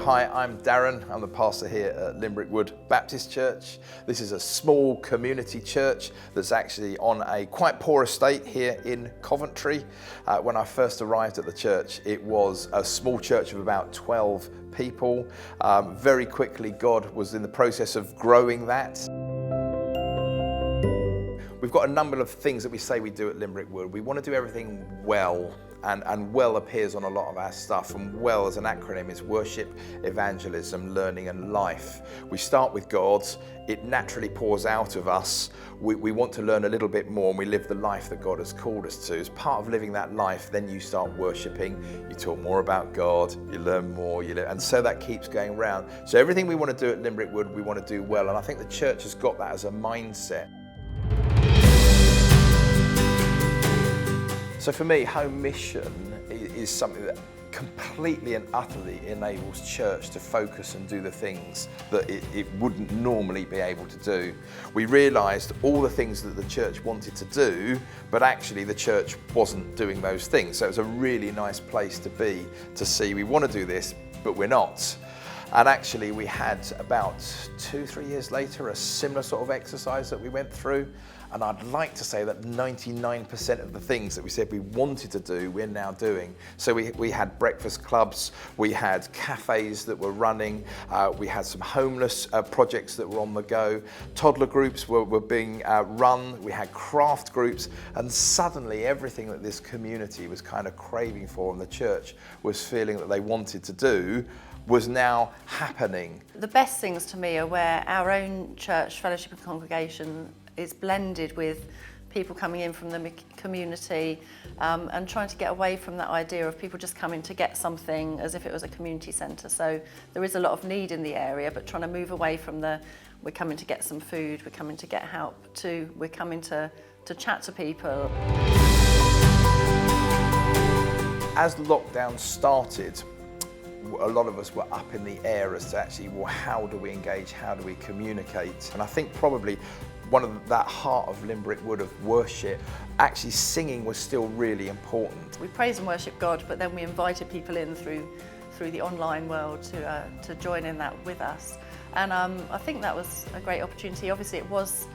Hi, I'm Darren. I'm the pastor here at Limbrick Wood Baptist Church. This is a small community church that's actually on a quite poor estate here in Coventry. When I first arrived at the church, it was a small church of about 12 people. Very quickly, God was in the process of growing that. We've got a number of things that we say we do at Limbrick Wood. We want to do everything well, and well appears on a lot of our stuff, and well as an acronym is worship, evangelism, learning and life. We start with God, it naturally pours out of us. We want to learn a little bit more and we live the life that God has called us to. As part of living that life, then you start worshiping, you talk more about God, you learn more, and so that keeps going round. So everything we want to do at Limbrick Wood, we want to do well, and I think the church has got that as a mindset. So for me, home mission is something that completely and utterly enables church to focus and do the things that it wouldn't normally be able to do. We realised all the things that the church wanted to do, but actually the church wasn't doing those things. So it was a really nice place to be, to see we want to do this, but we're not. And actually we had about 2-3 years later a similar sort of exercise that we went through. And I'd like to say that 99% of the things that we said we wanted to do, we're now doing. So we had breakfast clubs, we had cafes that were running, we had some homeless projects that were on the go, toddler groups were being run, we had craft groups, and suddenly everything that this community was kind of craving for and the church was feeling that they wanted to do was now happening. The best things to me are where our own church fellowship and congregation is blended with people coming in from the community, and trying to get away from that idea of people just coming to get something as if it was a community centre. So there is a lot of need in the area, but trying to move away from we're coming to get some food, we're coming to get help, to we're coming to chat to people. As lockdown started, a lot of us were up in the air as to actually, well, how do we engage, how do we communicate? And I think probably one of that heart of Limbrick Wood of worship, actually singing was still really important. We praise and worship God, but then we invited people in through the online world to join in that with us. And I think that was a great opportunity. Obviously it was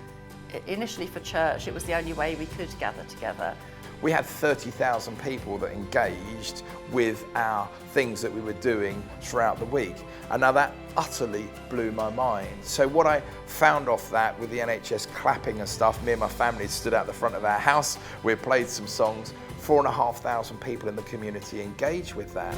initially for church, it was the only way we could gather together. We had 30,000 people that engaged with our things that we were doing throughout the week. And now that utterly blew my mind. So what I found off that, with the NHS clapping and stuff, me and my family stood out the front of our house, we played some songs, 4,500 people in the community engaged with that.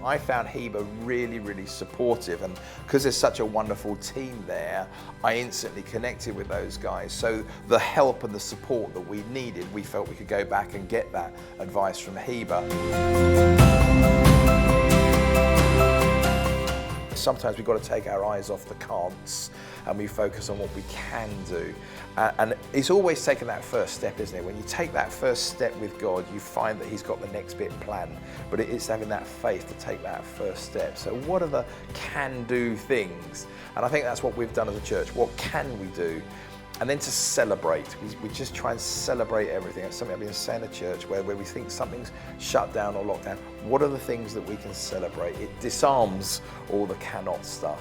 I found Heba really, really supportive, and because there's such a wonderful team there, I instantly connected with those guys. So the help and the support that we needed, we felt we could go back and get that advice from Heba. Sometimes we've got to take our eyes off the can'ts and we focus on what we can do. And it's always taking that first step, isn't it? When you take that first step with God, you find that He's got the next bit planned. But it's having that faith to take that first step. So what are the can-do things? And I think that's what we've done as a church. What can we do? And then to celebrate. We just try and celebrate everything. It's something I've been saying at church where we think something's shut down or locked down. What are the things that we can celebrate? It disarms all the cannot stuff.